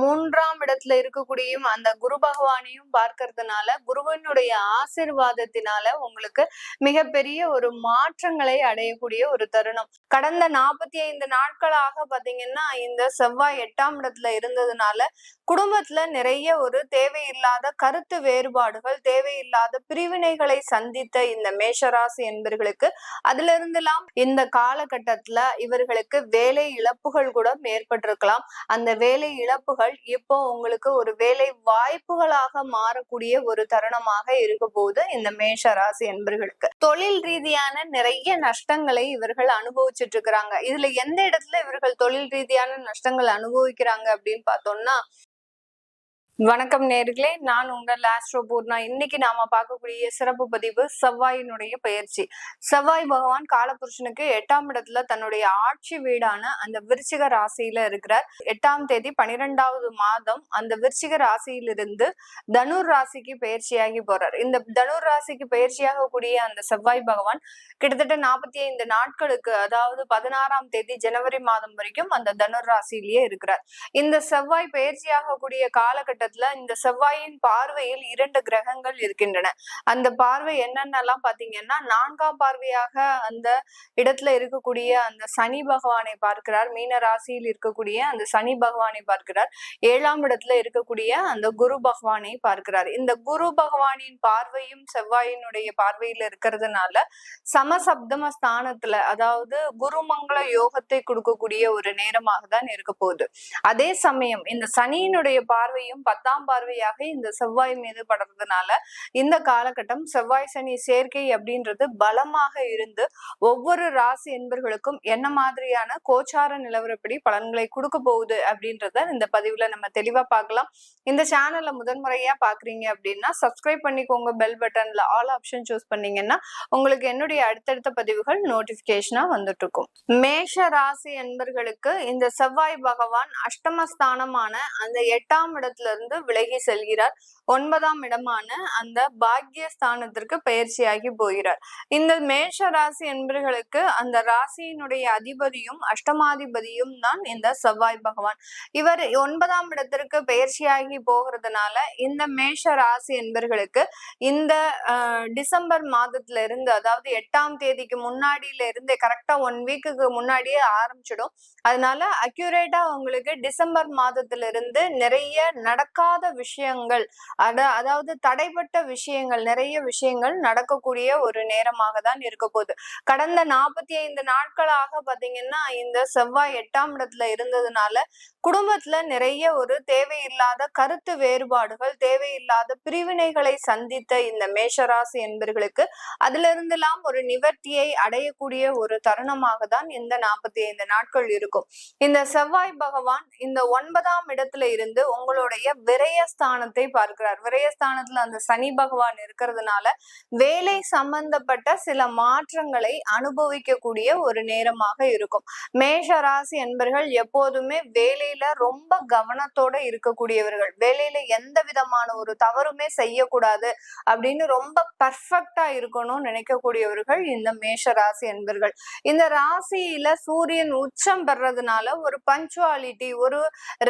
மூன்றாம் இடத்துல இருக்கக்கூடிய அந்த குரு பகவானையும் பார்க்கறதுனால குருவனுடைய ஆசீர்வாதத்தினால உங்களுக்கு மிகப்பெரிய ஒரு மாற்றங்களை அடையக்கூடிய ஒரு தருணம். கடந்த 45 நாட்களாக பாத்தீங்கன்னா இந்த செவ்வாய் 8ஆம் இடத்துல இருந்ததுனால குடும்பத்துல நிறைய ஒரு தேவையில்லாத கருத்து வேறுபாடுகள், தேவையில்லாத பிரிவினைகளை சந்தித்த இந்த மேஷராசி என்பர்களுக்கு அதுல இருந்தெல்லாம் இந்த காலகட்டத்துல இவர்களுக்கு வேலை இழப்புகள் கூட ஏற்பட்டிருக்கலாம். அந்த வேலை இழப்புகள் இப்போ உங்களுக்கு ஒரு வேலை வாய்ப்புகளாக மாறக்கூடிய ஒரு தருணமாக இருக்க போது இந்த மேஷ ராசி என்பர்களுக்கு தொழில் ரீதியான நிறைய நஷ்டங்களை இவர்கள் அனுபவிச்சுட்டு இருக்கிறாங்க. இதுல எந்த இடத்துல இவர்கள் தொழில் ரீதியான நஷ்டங்கள் அனுபவிக்கிறாங்க அப்படின்னு பார்த்தோம்னா, வணக்கம் நேர்களே, நான் உங்கள் ஆஸ்ட்ரோ பூர்ணா. இன்னைக்கு நாம பார்க்கக்கூடிய சிறப்பு பதிவு செவ்வாயினுடைய பயிற்சி. செவ்வாய் பகவான் காலபுருஷனுக்கு 8ஆம் இடத்துல தன்னுடைய ஆட்சி வீடான அந்த விருச்சிக ராசியில இருக்கிறார். 8ஆம் தேதி 12வது மாதம் அந்த விருச்சிக ராசியிலிருந்து தனுர் ராசிக்கு பயிற்சியாகி போறார். இந்த தனுர் ராசிக்கு பயிற்சியாக கூடிய அந்த செவ்வாய் பகவான் கிட்டத்தட்ட 45 நாட்களுக்கு, அதாவது 16ஆம் தேதி ஜனவரி மாதம் வரைக்கும் அந்த தனுர் ராசியிலேயே இருக்கிறார். இந்த செவ்வாய் பயிற்சியாக கூடிய காலகட்டத்தில் இந்த செவ்வாயின் பார்வையில் 2 கிரகங்கள் இருக்கின்றன. அந்த பார்வை என்னென்னலாம் பாத்தீங்கன்னா, 4ஆம் பார்வையாக அந்த இடத்துல இருக்கக்கூடிய அந்த சனி பகவானை பார்க்கிறார். மீன ராசியில் இருக்கக்கூடிய அந்த சனி பகவானை பார்க்கிறார். 7ஆம் இடத்துல இருக்கக்கூடிய அந்த குரு பகவானை பார்க்கிறார். இந்த குரு பகவானின் பார்வையும் செவ்வாயினுடைய பார்வையில இருக்கிறதுனால சமசப்தம ஸ்தானத்துல, அதாவது குருமங்கள யோகத்தை கொடுக்கக்கூடிய ஒரு நேரமாக தான் இருக்க போகுது. அதே சமயம் இந்த சனியினுடைய பார்வையும் 10ஆம் பார்வையாக இந்த செவ்வாய் மீது படுறதுனால இந்த காலகட்டம் செவ்வாய் சனி சேர்க்கை அப்படின்றது பலமாக இருந்து ஒவ்வொரு ராசி என்பர்களுக்கும் என்ன மாதிரியான கோச்சார நிலவரப்படி பலன்களை கொடுக்க போகுது அப்படின்றத இந்த பதிவுல நம்ம தெளிவா பார்க்கலாம். இந்த சேனல்ல முதன்முறையா பாக்குறீங்க அப்படின்னா சப்ஸ்கிரைப் பண்ணிக்கோங்க. பெல் பட்டன்ல ஆல் ஆப்ஷன் சூஸ் பண்ணீங்கன்னா உங்களுக்கு என்னுடைய அடுத்தடுத்த பதிவுகள் நோட்டிபிகேஷனா வந்துட்டு இருக்கும். மேஷ ராசி என்பர்களுக்கு இந்த செவ்வாய் பகவான் அஷ்டமஸ்தானமான அந்த 8ஆம் இடத்துல இருந்து விலகி செல்கிறார். 9ஆம் இடமான அந்த பாக்யஸ்தானத்திற்கு பயிற்சியாகி போகிறார். இந்த மேஷ ராசி என்பர்களுக்கு அந்த ராசியினுடைய அதிபதியும் அஷ்டமாதிபதியும் தான் இந்த செவ்வாய் பகவான். இவர் 9ஆம் இடத்திற்கு பயிற்சியாகி போகிறதுனால இந்த மேஷ ராசி என்பர்களுக்கு இந்த டிசம்பர் மாதத்துல இருந்து, அதாவது 8ஆம் தேதிக்கு முன்னாடியில இருந்து கரெக்டா 1 வீக்குக்கு முன்னாடியே ஆரம்பிச்சிடும். அதனால அக்யூரேட்டா உங்களுக்கு டிசம்பர் மாதத்துல இருந்து நிறைய நடக்காத விஷயங்கள், அதாவது தடைப்பட்ட விஷயங்கள், நிறைய விஷயங்கள் நடக்கக்கூடிய ஒரு நேரமாக தான் இருக்க போகுது. கடந்த 45 நாட்களாக பாத்தீங்கன்னா இந்த செவ்வாய் 8ஆம் இடத்துல இருந்ததுனால குடும்பத்துல நிறைய ஒரு தேவையில்லாத கருத்து வேறுபாடுகள், தேவையில்லாத பிரிவினைகளை சந்தித்த இந்த மேஷராசி என்பர்களுக்கு அதுல இருந்தெல்லாம் ஒரு நிவர்த்தியை அடையக்கூடிய ஒரு தருணமாக தான் இந்த 45 நாட்கள் இருக்கும். இந்த செவ்வாய் பகவான் இந்த 9ஆம் இடத்துல இருந்து உங்களுடைய விரயஸ்தானத்தை பார்க்கிறார். விரயஸ்தானத்துல அந்த சனி பகவான் இருக்கிறதுனால வேலை சம்பந்தப்பட்ட சில மாற்றங்களை அனுபவிக்கக்கூடிய ஒரு நேரமாக இருக்கும். மேஷ ராசி என்பர்கள் எப்போதுமே வேலையில ரொம்ப கவனத்தோட இருக்கக்கூடியவர்கள். வேலையில எந்த விதமான ஒரு தவறுமே செய்யக்கூடாது அப்படின்னு ரொம்ப பர்ஃபெக்டா இருக்கணும்னு நினைக்கக்கூடியவர்கள் இந்த மேஷ ராசி என்பர்கள். இந்த ராசியில சூரியன் உச்சம் பெறதுனால ஒரு பஞ்சுவாலிட்டி, ஒரு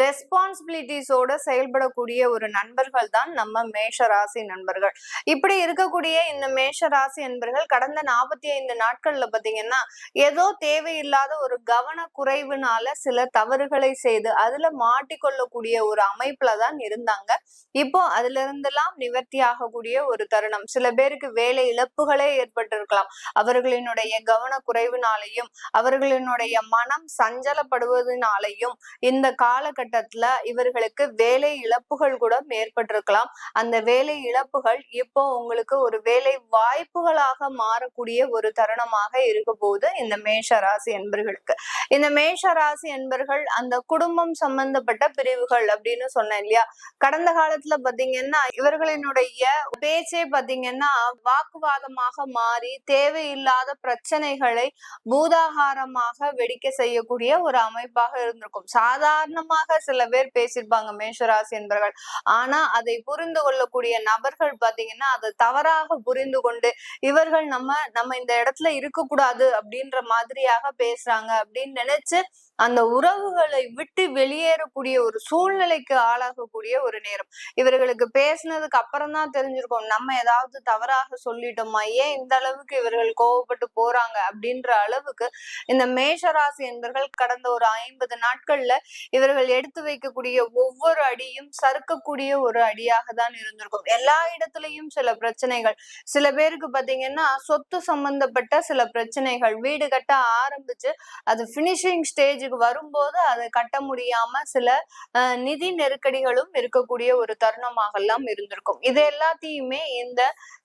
ரெஸ்பான்சிபிலிட்டிஸோட செயல்படக்கூடிய ஒரு நண்பர்கள் தான் நம்ம மேஷ ராசி நண்பர்கள். இப்படி இருக்கக்கூடிய இந்த மேஷ ராசி என்பர்கள் கடந்த 45 நாட்கள்ல பாத்தீங்கன்னா ஏதோ தேவையில்லாத ஒரு கவன குறைவுனால சில தவறுகளை செய்து அதுல மாட்டிக்கொள்ளக்கூடிய ஒரு அமைப்புல தான் இருந்தாங்க. இப்போ அதுல இருந்தெல்லாம் நிவர்த்தி ஆகக்கூடிய ஒரு தருணம். சில பேருக்கு வேலை இழப்புகளே ஏற்பட்டிருக்கலாம். அவர்களினுடைய கவன குறைவினாலையும் அவர்களினுடைய மனம் சஞ்சலப்படுவதனாலையும் இந்த காலகட்டத்துல இவர்களுக்கு வேலை இழப்புகள் கூட ஏற்பட்டிருக்கலாம். அந்த வேலை இழப்புகள் இப்போ உங்களுக்கு ஒரு வேலை வாய்ப்புகளாக மாறக்கூடிய ஒரு தருணமாக இருக்க போது இந்த மேஷ ராசி என்பர்களுக்கு. இந்த மேஷ ராசி என்பர்கள் அந்த குடும்பம் சம்பந்தப்பட்ட பிரிவுகள் அப்படின்னு சொன்னேன் இல்லையா, கடந்த காலத்துல பாத்தீங்கன்னா இவர்களினுடைய பேச்சே பாத்தீங்கன்னா வாக்குவாதமாக மாறி தேவையில்லாத பிரச்சனைகளை பூதாகாரமாக வெடிக்க செய்யக்கூடிய ஒரு அமைப்பாக இருந்திருக்கும். சாதாரணமாக சில பேர் பேசியிருப்பாங்க மேஷராசி என்பர்கள். ஆனா அதை புரிந்து கொள்ளக்கூடிய நபர்கள் பாத்தீங்கன்னா அதை தவறாக புரிந்து கொண்டு இவர்கள் நம்ம இந்த இடத்துல இருக்க கூடாது அப்படின்ற மாதிரியாக பேசுறாங்க அப்படின்னு நினைச்சு அந்த உறவுகளை விட்டு வெளியேறக்கூடிய ஒரு சூழ்நிலைக்கு ஆளாகக்கூடிய ஒரு நேரம். இவர்களுக்கு பேசினதுக்கு அப்புறம் தான் தெரிஞ்சிருக்கும் நம்ம ஏதாவது தவறாக சொல்லிட்டோமா, ஏன் இந்த அளவுக்கு இவர்கள் கோவப்பட்டு போறாங்க அப்படின்ற அளவுக்கு இந்த மேஷராசி என்பர்கள் கடந்த ஒரு 50 நாட்கள்ல இவர்கள் எடுத்து வைக்கக்கூடிய ஒவ்வொரு அடியும் சறுக்கக்கூடிய ஒரு அடியாக தான் இருந்திருக்கும். எல்லா இடத்துலயும் சில பிரச்சனைகள், சில பேருக்கு பாத்தீங்கன்னா சொத்து சம்பந்தப்பட்ட சில பிரச்சனைகள், வீடு கட்ட ஆரம்பிச்சு அது பினிஷிங் ஸ்டேஜுக்கு வரும்போது அதை கட்ட முடியாம சில நிதி நெருக்கடிகளும் இருக்கக்கூடிய ஒரு தருணமாக எல்லாம் இருந்திருக்கும். இது எல்லாத்தையுமே இந்த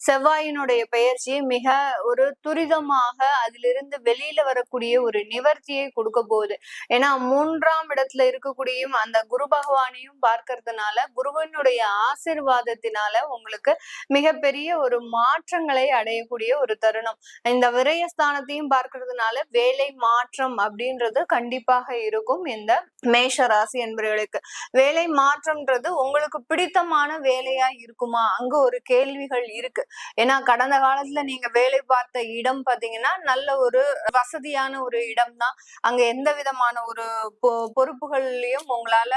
செவ்வாயினுடைய பெயர்ச்சி மிக ஒரு துரிதமாக அதிலிருந்து வெளியில வரக்கூடிய ஒரு நிவர்த்தியை கொடுக்க போகுது. ஏன்னா 3ஆம் இடத்துல இருக்கக்கூடிய அந்த குரு பகவானையும் பார்க்கறதுனால, குருவினுடைய ஆசீர்வாதத்தினால உங்களுக்கு மிகப்பெரிய ஒரு மாற்றங்களை அடையக்கூடிய ஒரு தருணம். இந்த விரயஸ்தானத்தையும் பார்க்கறதுனால வேலை மாற்றம் அப்படின்றது கண்டிப்பாக இருக்கும். இந்த மேஷ ராசி என்பவர்களுக்கு வேலை மாற்றம்ன்றது உங்களுக்கு பிடித்தமான வேலையா இருக்குமா, அங்க ஒரு கேள்விகள் இருக்கு. ஏன்னா கடந்த காலத்துல நீங்க வேலை பார்த்த இடம் பாத்தீங்கன்னா நல்ல ஒரு வசதியான ஒரு இடம் தான். அங்க எந்த விதமான ஒரு பொறுப்புகள்லயும் உங்களால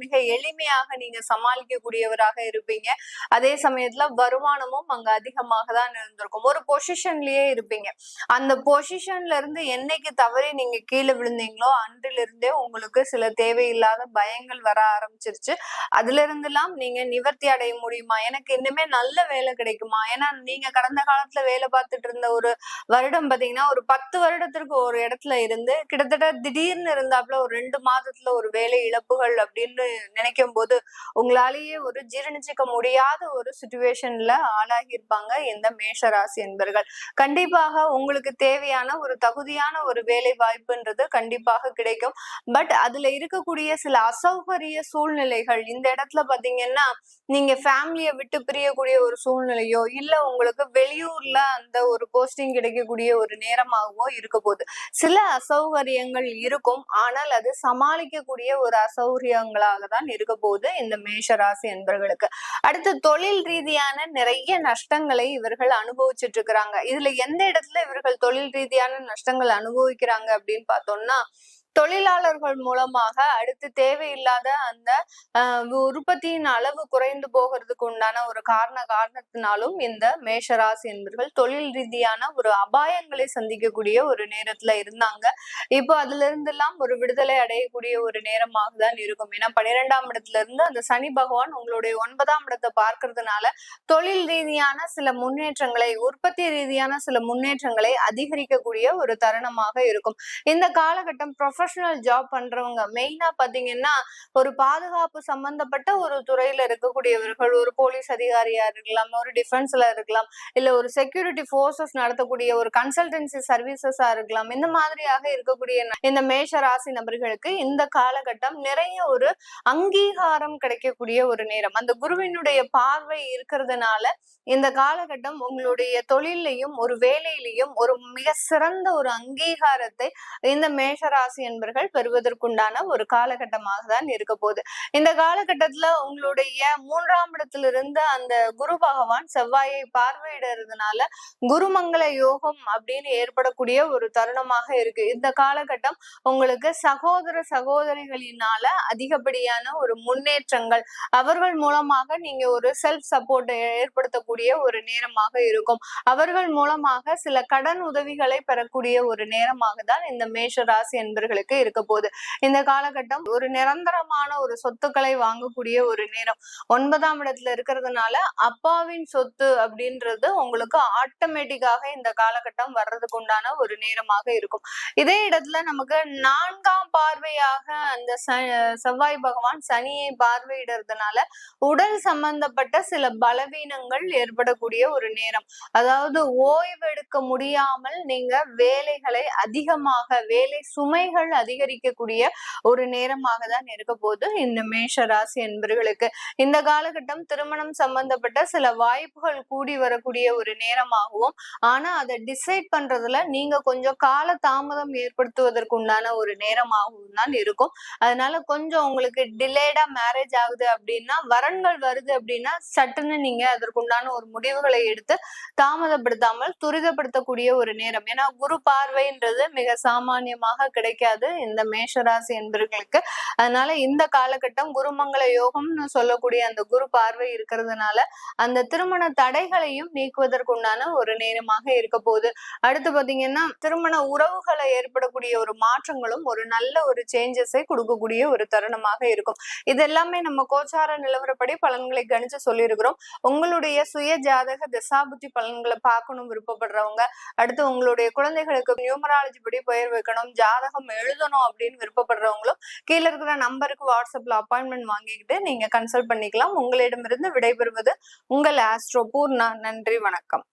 மிக எளிமையாக நீங்க சமாளிக்கக்கூடியவராக இருப்பீங்க. அதே சமயத்துல வருமானமும் அங்க அதிகமாக தான் இருந்திருக்கும். ஒரு பொசிஷன்லயே இருப்பீங்க. அந்த பொசிஷன்ல இருந்து என்னைக்கு தவறி நீங்க கீழே விழுந்தீங்களோ அன்றிலிருந்தே உங்களுக்கு சில தேவையில்லாத பயங்கள் வர ஆரம்பிச்சிருச்சு. அதுல இருந்தெல்லாம் நீங்க நிவர்த்தி அடைய முடியுமா, எனக்கு இன்னுமே நல்ல வேலை கிடைக்குமா? ஏன்னா நீங்க கடந்த காலத்துல வேலை பார்த்துட்டு இருந்த ஒரு வருடம் பாத்தீங்கன்னா ஒரு 10 வருடத்திற்கு ஒரு இடத்துல இருந்து கிட்டத்தட்ட திடீர்னு இருந்தாப்புல ஒரு 2 மாதத்துல ஒரு வேலை இழப்புகள் அப்படின்னு நினைக்கும் போது உங்களாலேயே ஒரு ஜீரணிச்சுக்க முடியாத ஒரு சிச்சுவேஷன்ல ஆளாகி இருப்பாங்க இந்த மேஷராசி என்பர்கள். கண்டிப்பாக உங்களுக்கு தேவையான ஒரு தகுதியான ஒரு வேலை வாய்ப்புன்றது கண்டிப்பாக கிடைக்கும். பட் அதுல இருக்கக்கூடிய சில அசௌகரிய சூழ்நிலைகள், இந்த இடத்துல பாத்தீங்கன்னா நீங்க ஃபேமிலியை விட்டு பிரியக்கூடிய ஒரு சூழ்நிலையோ இல்ல உங்களுக்கு வெளியூர்ல அந்த ஒரு போஸ்டிங் கிடைக்கக்கூடிய ஒரு நேரமாகவோ இருக்க போகுது. சில அசௌகரியங்கள் இருக்கும், ஆனால் அது சமாளிக்கக்கூடிய ஒரு அசௌகரியங்களாக தான் இருக்க போகுது இந்த மேஷராசி என்பவர்களுக்கு. அடுத்து தொழில் ரீதியான நிறைய நஷ்டங்களை இவர்கள் அனுபவிச்சுட்டு இருக்கிறாங்க. இதுல எந்த இடத்துல இவர்கள் தொழில் ரீதியான நஷ்டங்கள் அனுபவிக்கிறாங்க அப்படின்னு பார்த்தோம்னா, தொழிலாளர்கள் மூலமாக அடுத்து தேவையில்லாத அந்த உற்பத்தியின் அளவு குறைந்து போகிறதுக்கு உண்டான ஒரு காரணத்தினாலும் இந்த மேஷராசி என்பவர்கள் தொழில் ரீதியான ஒரு அபாயங்களை சந்திக்கக்கூடிய ஒரு நேரத்துல இருந்தாங்க. இப்போ அதுல இருந்து எல்லாம் ஒரு விடுதலை அடையக்கூடிய ஒரு நேரமாக தான் இருக்கும். ஏன்னா 12ஆம் இடத்துல இருந்து அந்த சனி பகவான் உங்களுடைய 9ஆம் இடத்தை பார்க்கறதுனால தொழில் ரீதியான சில முன்னேற்றங்களை, உற்பத்தி ரீதியான சில முன்னேற்றங்களை அதிகரிக்கக்கூடிய ஒரு தருணமாக இருக்கும். இந்த காலகட்டம் ப்ரொஃபஷனல் ஜாப் பண்றவங்க மெயினா பாத்தீங்கன்னா ஒரு பாதுகாப்பு சம்பந்தப்பட்ட ஒரு துறையில இருக்கக்கூடியவர்கள், ஒரு போலீஸ் அதிகாரியா இருக்கலாம், ஒரு டிஃபென்ஸ்ல இருக்கலாம், இல்ல ஒரு செக்யூரிட்டி போர்சஸ் நடத்தக்கூடிய ஒரு கன்சல்டன்சி சர்வீசஸா இருக்கலாம். இந்த மாதிரியாக இருக்கக்கூடிய இந்த மேஷ ராசி நபர்களுக்கு இந்த காலகட்டம் நிறைய ஒரு அங்கீகாரம் கிடைக்கக்கூடிய ஒரு நேரம். அந்த குருவினுடைய பார்வை இருக்கிறதுனால இந்த காலகட்டம் உங்களுடைய தொழிலையும் ஒரு வேலையிலையும் ஒரு மிக சிறந்த ஒரு அங்கீகாரத்தை இந்த மேஷராசி என்பர்கள் பெறுவதற்குண்டான ஒரு காலகட்டமாக தான் இருக்க போகுது. இந்த காலகட்டத்துல உங்களுடைய 3ஆம் இடத்திலிருந்து அந்த குரு பகவான் செவ்வாயை பார்வையிடுறதுனால குருமங்கள யோகம் அப்படின்னு ஏற்படக்கூடிய ஒரு தருணமாக இருக்கு. இந்த காலகட்டம் உங்களுக்கு சகோதர சகோதரிகளினால அதிகப்படியான ஒரு முன்னேற்றங்கள், அவர்கள் மூலமாக நீங்க ஒரு செல்ஃப் சப்போர்ட் ஏற்படுத்தக்கூடிய ஒரு நேரமாக இருக்கும். அவர்கள் மூலமாக சில கடன் உதவிகளை பெறக்கூடிய ஒரு நேரமாக தான் இந்த மேஷ ராசி என்பர்களுக்கு இருக்க போகுது. இந்த காலகட்டம் ஒரு நிரந்தரமான ஒரு சொத்துக்களை வாங்கக்கூடிய ஒரு நேரம். 9ஆம் இடத்துல இருக்கிறதுனால அப்பாவின் சொத்து அப்படின்றது உங்களுக்கு ஆட்டோமேட்டிக்காக இந்த காலகட்டம் வர்றதுக்கு உண்டான ஒரு நேரமாக இருக்கும். இதே இடத்துல நமக்கு 4ஆம் பார்வையாக அந்த செவ்வாய் பகவான் சனியை பார்வையிடுறதுனால உடல் சம்பந்தப்பட்ட சில பலவீனங்கள் ஏற்படக்கூடிய ஒரு நேரம். அதாவது ஓய்வெடுக்க முடியாமல் நீங்க வேலைகளை அதிகமாக, வேலை சுமைகள் அதிகரிக்கக்கூடிய ஒரு நேரமாக தான் இருக்க போது இந்த மேஷ ராசி என்பவர்களுக்கு. இந்த காலகட்டம் திருமணம் சம்பந்தப்பட்ட சில வாய்ப்புகள் கூடி வரக்கூடிய ஒரு நேரமாகவும், ஆனா அதை டிசைட் பண்றதுல நீங்க கொஞ்சம் கால தாமதம் ஏற்படுத்துவதற்கு உண்டான ஒரு நேரமாகவும் தான் இருக்கும். அதனால கொஞ்சம் உங்களுக்கு டிலேடா மேரேஜ் ஆகுது அப்படின்னா, வரன்கள் வருது அப்படின்னா சட்டுன்னு நீங்க அதற்குண்டான ஒரு முடிவுகளை எடுத்து தாமதப்படுத்தாமல் துரிதப்படுத்தக்கூடிய ஒரு நேரம். ஏன்னா குரு பார்வைன்றது மிக சாமானியமாக கிடைக்காது. கிடையாது இந்த மேஷராசி என்பர்களுக்கு. அதனால இந்த காலகட்டம் குருமங்கள யோகம்னு சொல்லக்கூடிய அந்த குரு பார்வை இருக்கிறதுனால அந்த திருமண தடைகளையும் நீக்குவதற்குண்டான ஒரு நேரமாக இருக்க போகுது. அடுத்து பாத்தீங்கன்னா திருமண உறவுகளை ஏற்படக்கூடிய ஒரு மாற்றங்களும் ஒரு நல்ல ஒரு சேஞ்சஸை கொடுக்கக்கூடிய ஒரு தருணமாக இருக்கும். இது எல்லாமே நம்ம கோச்சார நிலவரப்படி பலன்களை கணிச்சு சொல்லியிருக்கிறோம். உங்களுடைய சுய ஜாதக தசாபுத்தி பலன்களை பார்க்கணும் விருப்பப்படுறவங்க, அடுத்து உங்களுடைய குழந்தைகளுக்கு நியூமராலஜி படி பெயர் வைக்கணும், ஜாதகம் எழுதணும் அப்படின்னு விருப்பப்படுறவங்களும் கீழே இருக்கிற நம்பருக்கு வாட்ஸ்அப்ல அப்பாயின்மெண்ட் வாங்கிக்கிட்டு நீங்க கன்சல்ட் பண்ணிக்கலாம். உங்களிடமிருந்து விடைபெறுவது உங்கள் ஆஸ்ட்ரோ பூர்ணா. நன்றி, வணக்கம்.